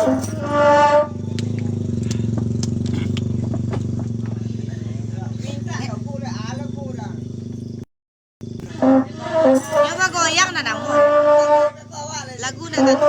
Nyoba goyang na namun. Lagu na tadi.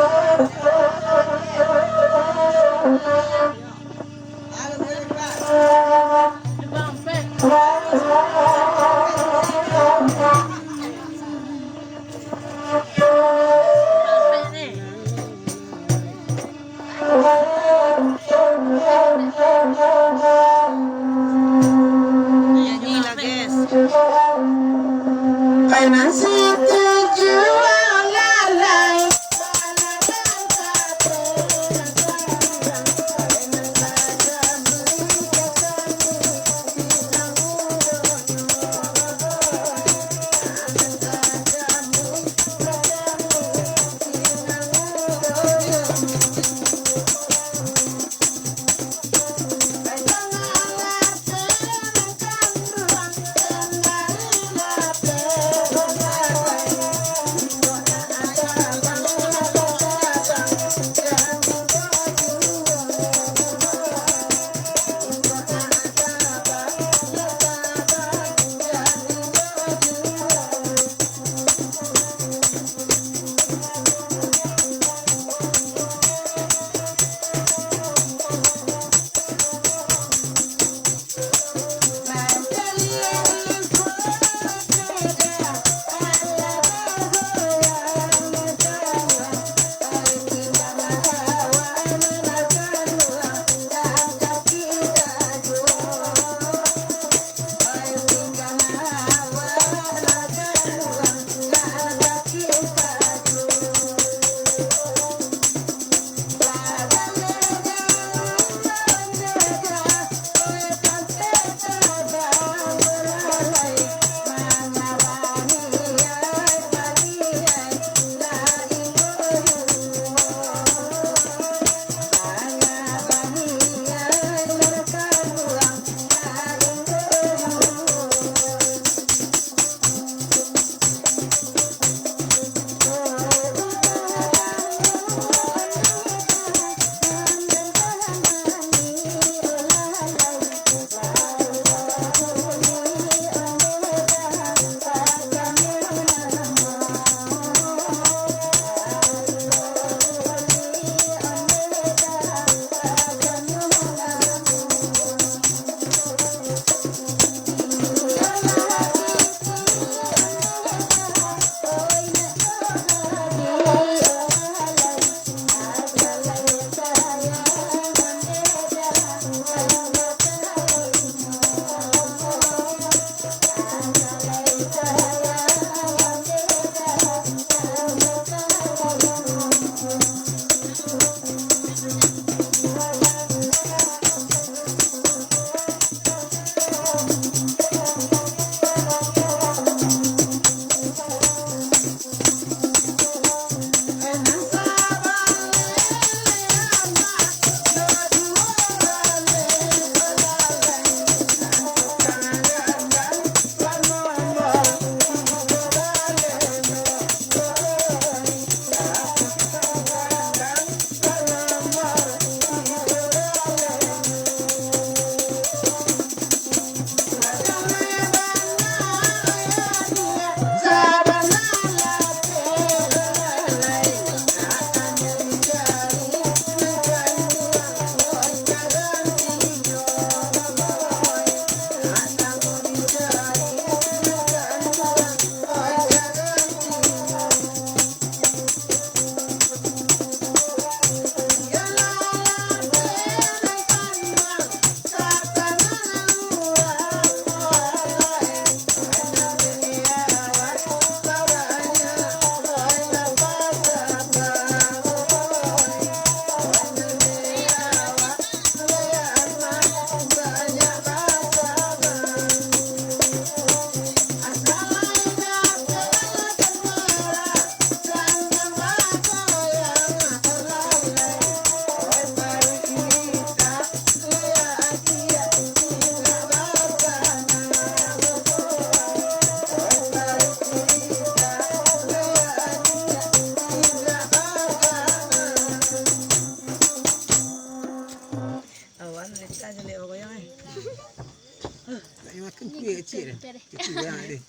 kecil dah. Kecil yang ada.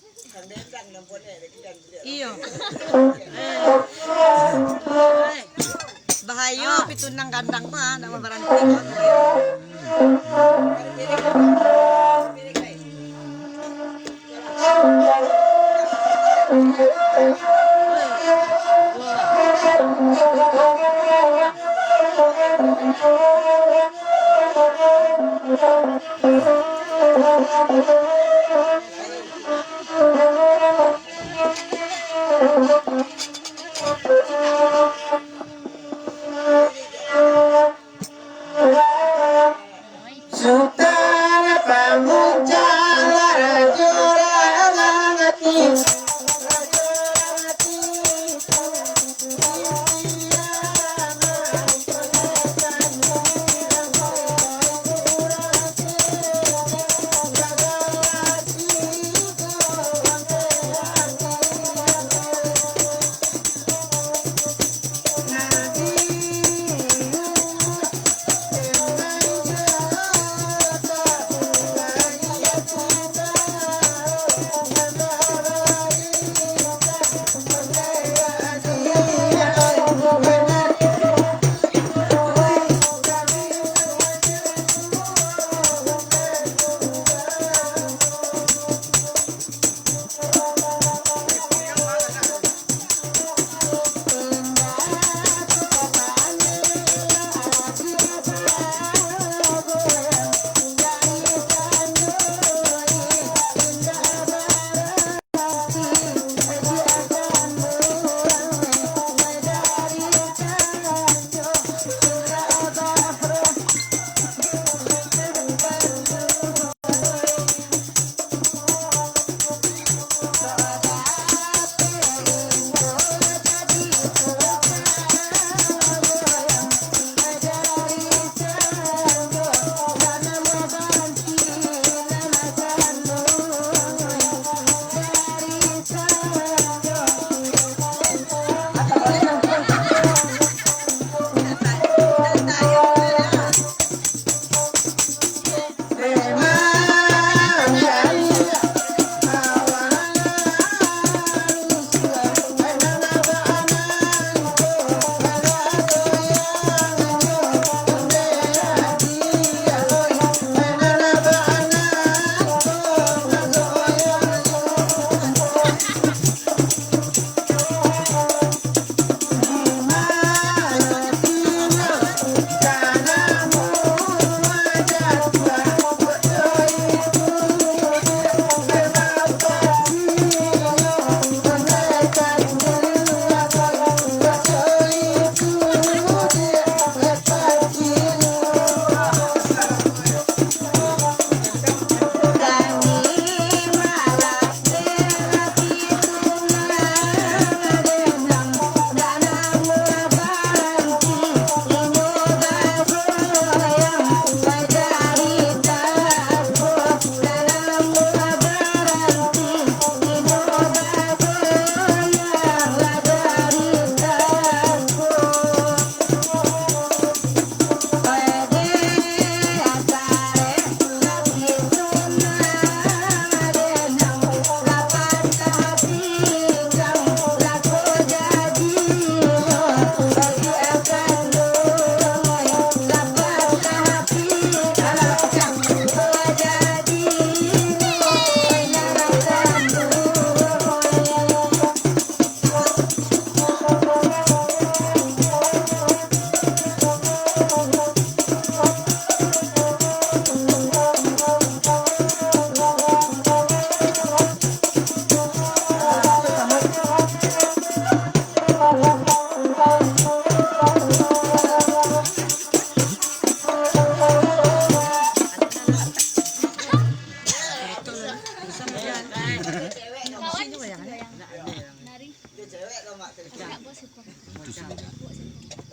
Iyo. Bahayo pitunang kandang pa na mabaranti ko. Sutara pamuja rajora langati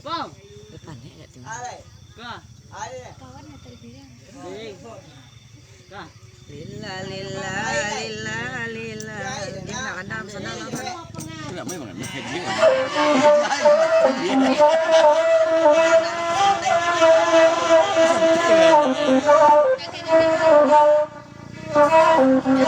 Bang. Depan ya enggak tuh. Kah. Kawan atau bilang. Kah. Lila lila lila lila. Dia nak kandang sana lah. Enggak memang kayak gini. Kakek goyang nih.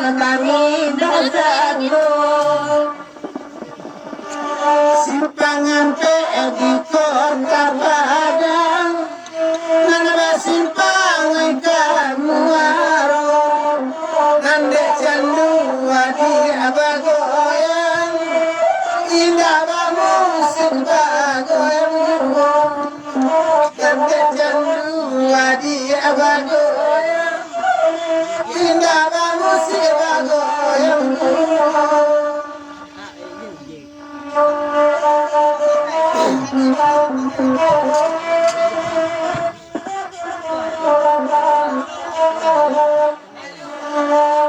Kami dasarno simpangan di kota Padang nana simpangan kamuaro nande candu adi abagoyang indah musik bagoyang nande candu adi abagoyang indah musik bagoyang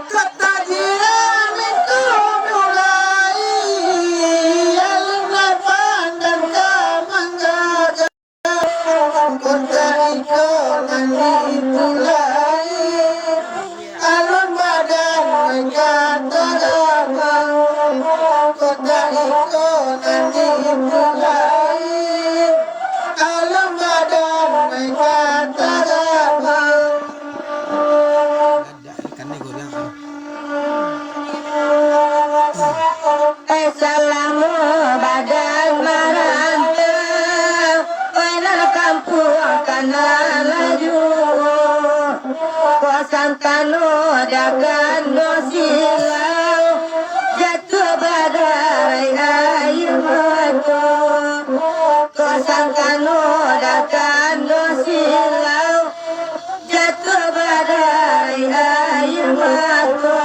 kata jiran itu mulai yang pandang kamangga kota ikonan dimulai alun badan kata gamang kota ikonan dimulai alun badan kata gamang Ikan nih goyang. Assalamu badan marantau Wainal kampung kana laju Kosan tanu dakan dosilau Jatuh badarai air mata Kosan tanu dakan dosilau Jatuh badarai air mata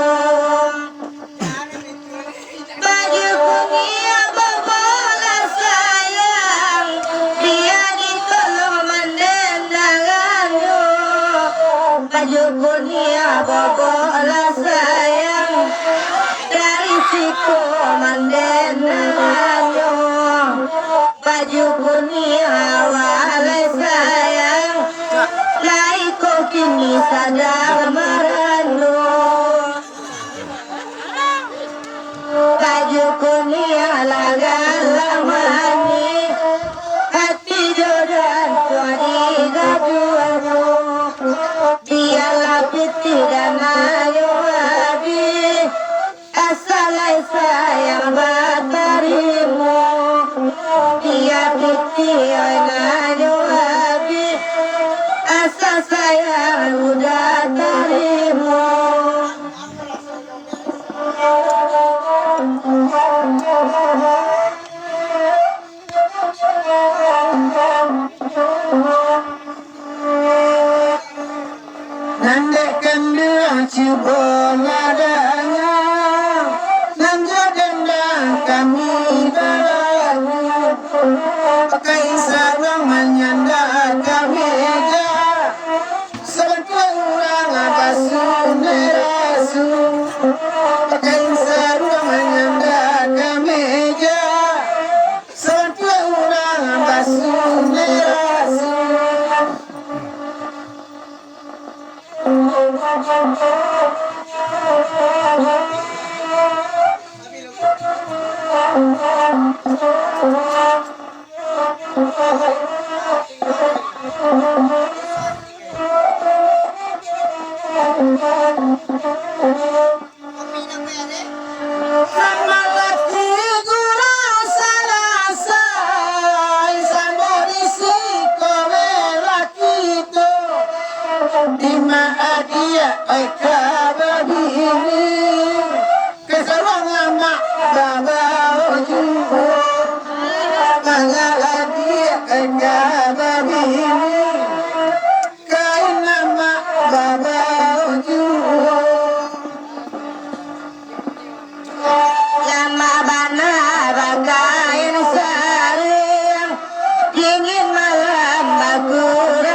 baju kunia bobola sayang dia di kolong mendendangannya baju kunia bobola sayang dari siku mendendangannya baju kunia walai sayang laiko kini sadar merenung baju kunia laga-lamani hati jodoh tuari gajuanu dialah piti dan ayo abi asalai sayang batarimu dia piti ayo abi asal sayang udah tarimu nande kendang ciboladanya nanja dendang kami balanya pakai sarung menyanda kami sebetulnya orang apa sunerasu pakai sarung menyanda kami sebetulnya orang apa sunerasu sama laki gurau salasa isan berisi kowe laki itu Dima adia eka babini kesarang amak baba ojubo manga adia eka babini kain amak baba ojubo lama bana bakain sarang dingin malam bakura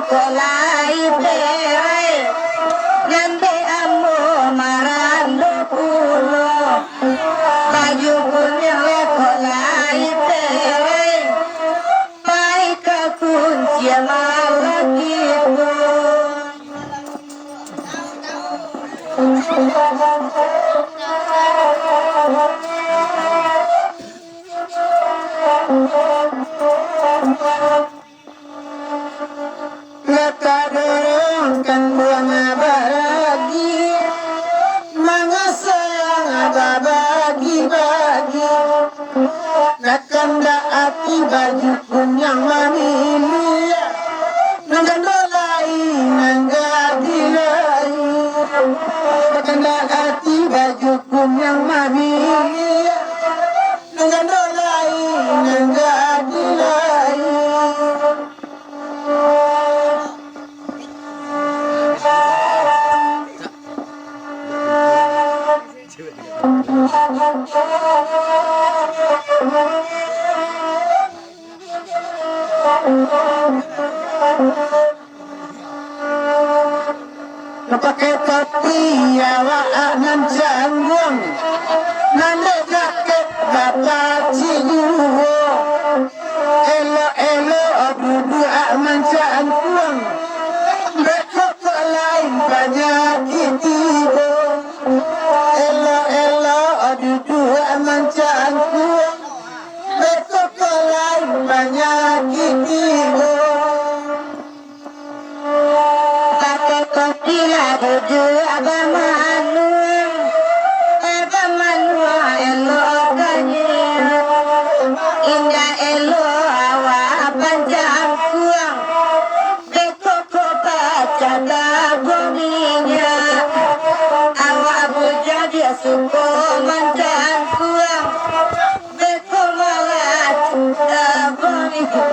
kolai perai Nyambe amu marando pulo Baju kuning le kolai perai Baik kunci malaki Lekadorongkan bunga baragi Mengasayang ada bagi-bagi Nakanda api baju kunyang mamili Nanggandolai nanggadilai Nakanda api baju kunyang mamili Nanggandolai nanggadilai Pakai topi awaan canggung Nande kakek bapak ciduwo Elo-elo dudu aman canggung Bekok lain banyak itibo Elo-elo dudu aman canggung Bekok lain banyak itibo Tila dudu abamanu elo kanyir Indah elo awa panjang kuang Bekoko baca dagoninya Awa buja dia suko manjang kuang Beko malat dagoninya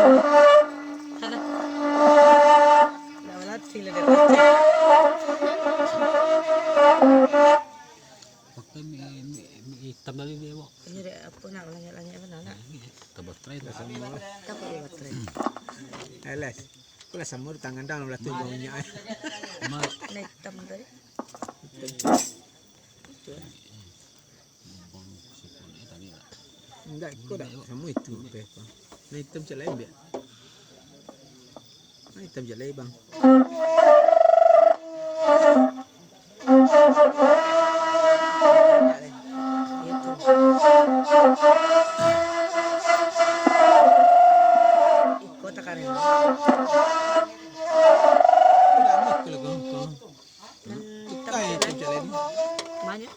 Waktu hitam tadi dia mau. Ini deh apa nak lanya-lanya apa nak? Tebak tren sama. Apa ya baterai? Alas, kula samur tangan dalam latu baunya. Mal Ini hitam tadi. Enggak, kau dah samur itu apa? Nah hitam je lain biar. Nah hitam je lain bang. Kota Karen. Udah mak kalau kau. Kita hitam je lain. Banyak.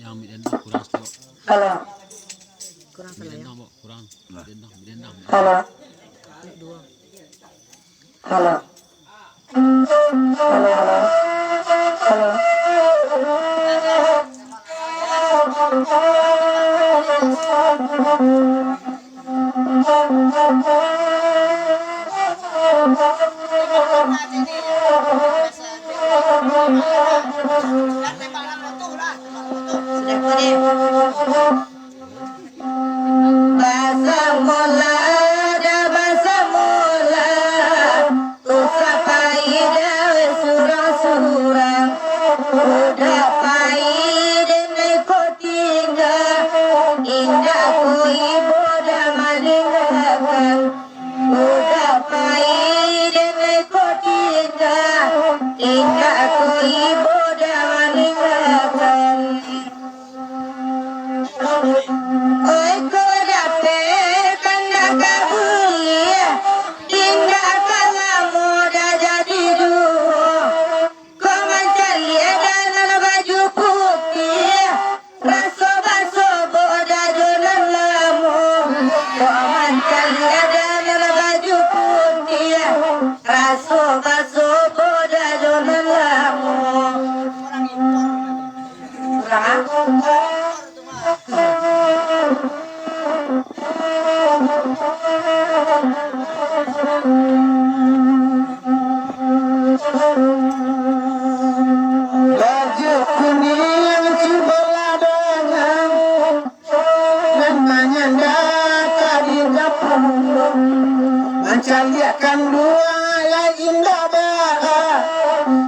yang midenda kurang selo. Halo, Kurang salah ya. Midenda kurang. Midenda. halo, Ini dua. halo. Halo, halo. Halo. Sudah tadi. Bahasa mula ada bahasa mula Usapai dawe surang-surang Udah pai dan neko tinggal Indah kui Mencaliakan dua yang indah bah,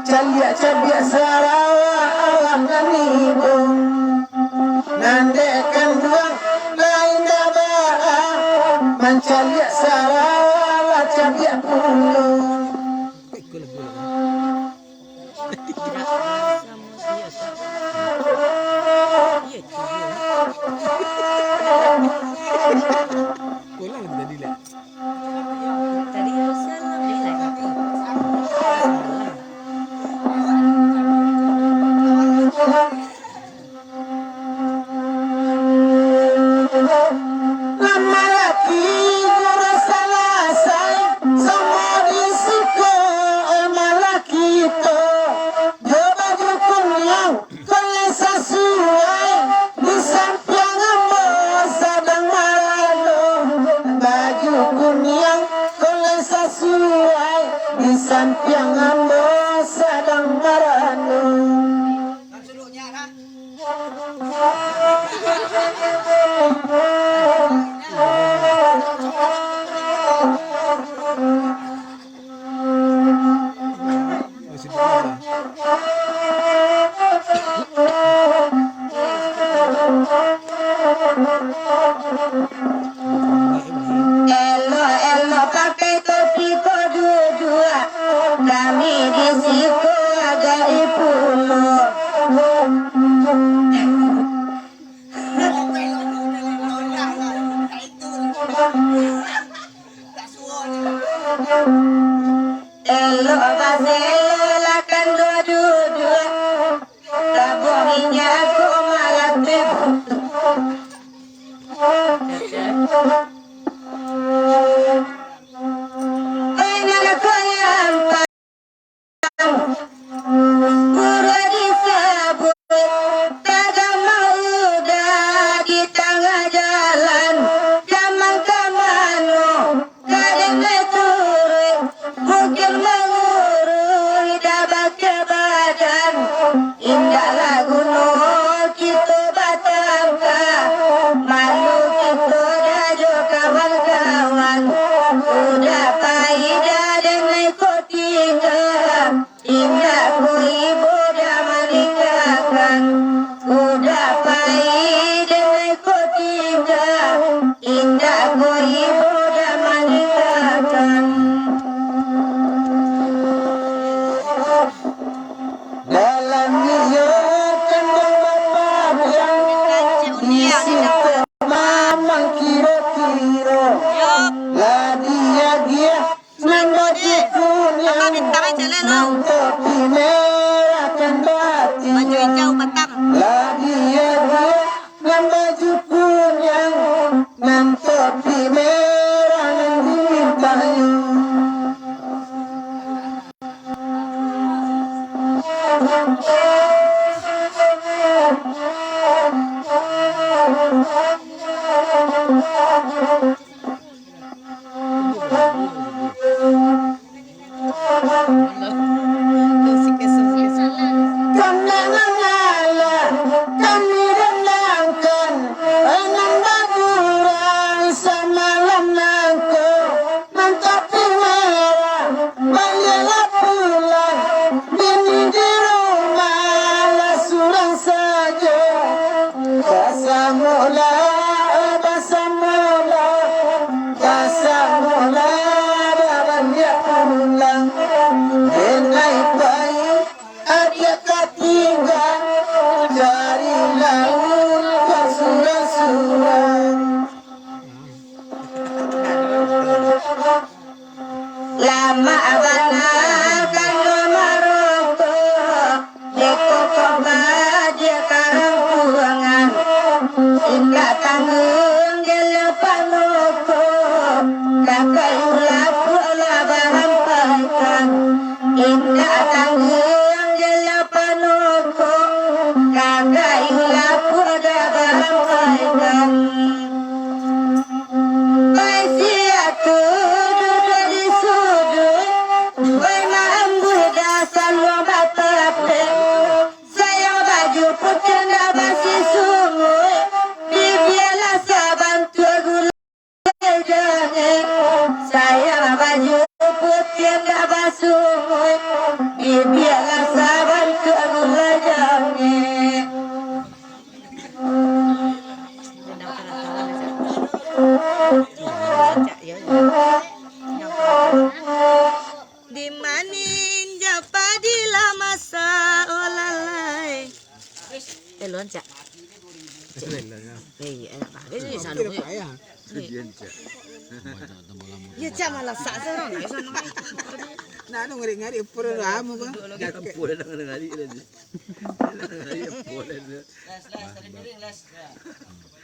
calia Sarawak alam dan ibu. Nandekan dua yang indah bah, mencaliak Sarawak calia pulu. Ikut lagu lah. Kulang lagi tadi lah. Tadi harusnya lebih lagi. Lama lagi guru selesai, semua disuka malaki itu. Coba dukun yang kalau sesuai, di samping ambo sedang marano. Baju kuning kalau sesuai, di samping ambo sedang marano. Masih berapa? Elo pakai topi kedua, kami di situ agak ipulu. Elo lakan dua, tabunginya aku malah Indah gunung kita batangka, malu kita dajo kawan-kawan. Udah paida dan ikut tinggal, indah ku ibu dah menikahkan. Udah paida dan ikut tinggal, indah ku ibu dah menikahkan. Dalam hidup kandang bapak yang isi mamang kira-kira lah dia nambah punya topi merah kan batin Baju hijau petang. lah dia nambah punya topi merah yang dimintanya. Kami rendangkan enam baguran semalam nangko mentopi merah balilah pulang bini di rumah lah surang saja basah mula baban dia pulang denai baik ada ketinggal dari laut ke surang-surang. Lama abana kalau Maroko deko dia karang puangan indah tanggung gelo panoko kakak ulap pola bahan paikan indah tanggung gelo panoko kakak ulap pola bahan paikan. Masih aku duduk di sudut Banyak tambah lama. Ya cak malah sak sana nak sana. Nak nung ngari pura ramu ko. Boleh nak ngari lagi. Ngari boleh.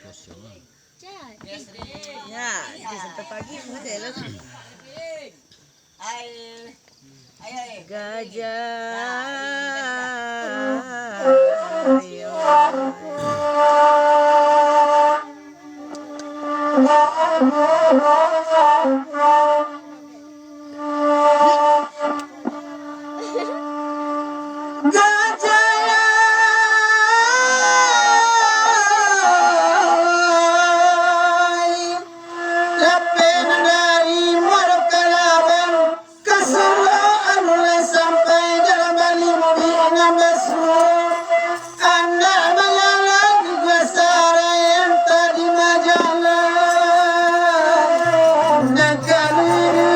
Kosong lah. Ya, dia sampai pagi mesti lah. Gajah. Negara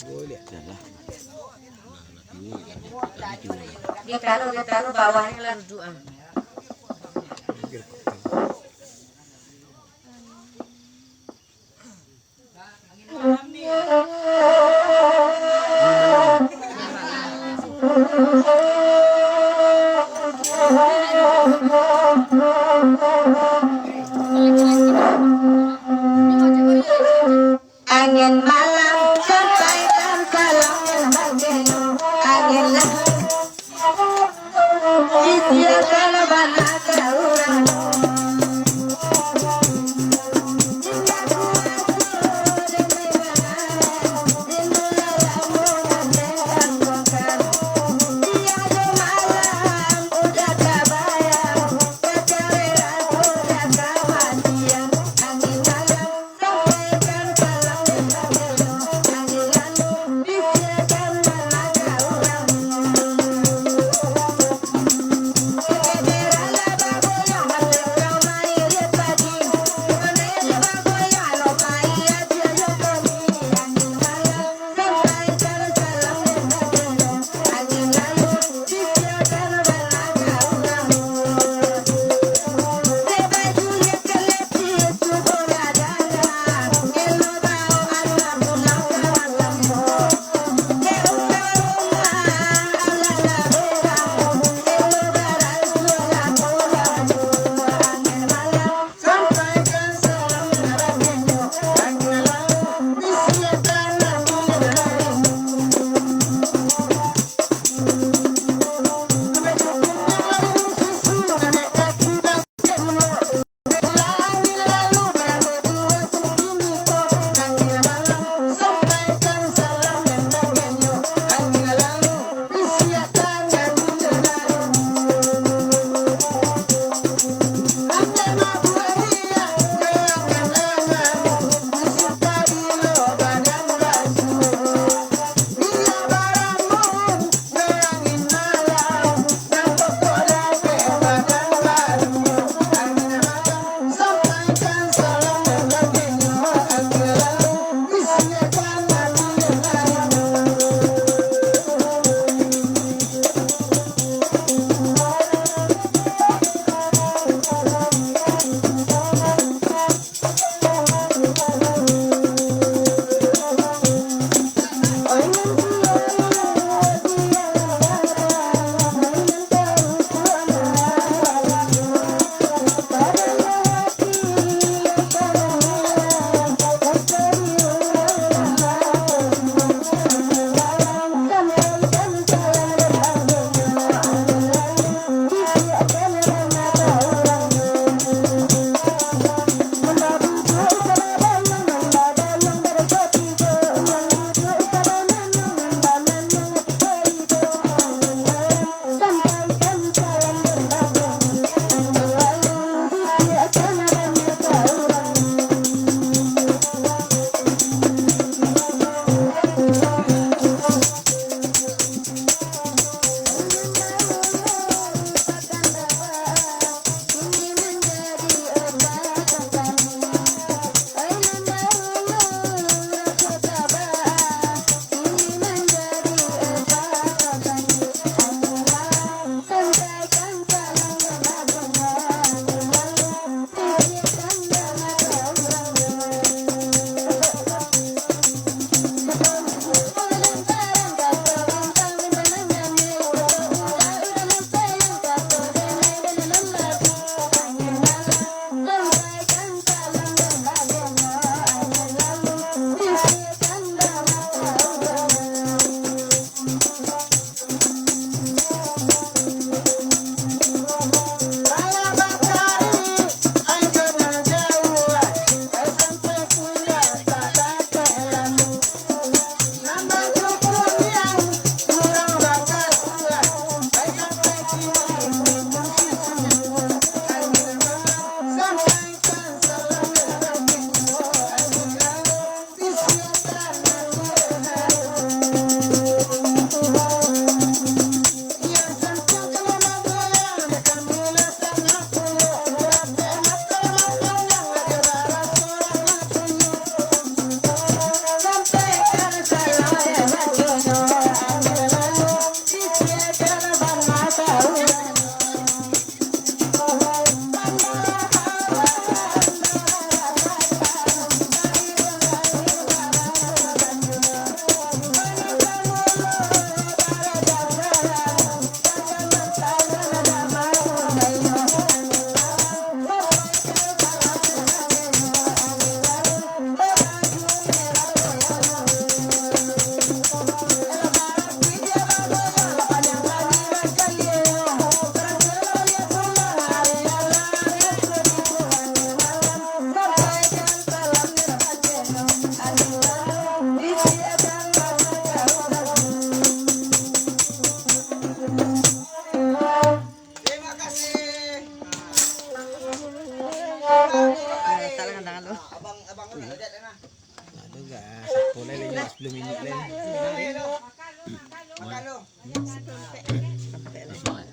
Boleh. Yalah. Dia taruh bawahnya lah duduk ah. Angin malam sampaikan salam bagimu. Angin isiakan mana kau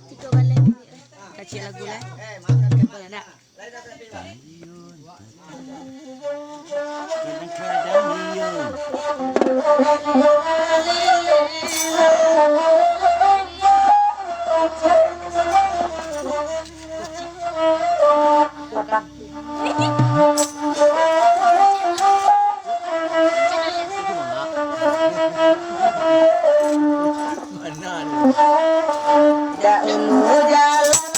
Tiga balik. Kacil lagu lah. Boleh tak? Mana ni? Jauh jalan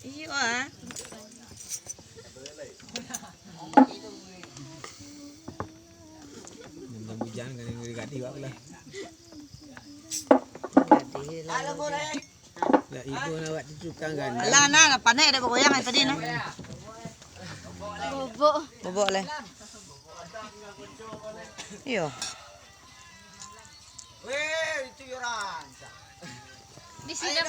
Iya ah. Nang hujan kan yang gadi wak lah. Ya ibu nak buat tukang kan. Alah na panai ada goyang yang tadi na. Bobo le. Iyo. Di sini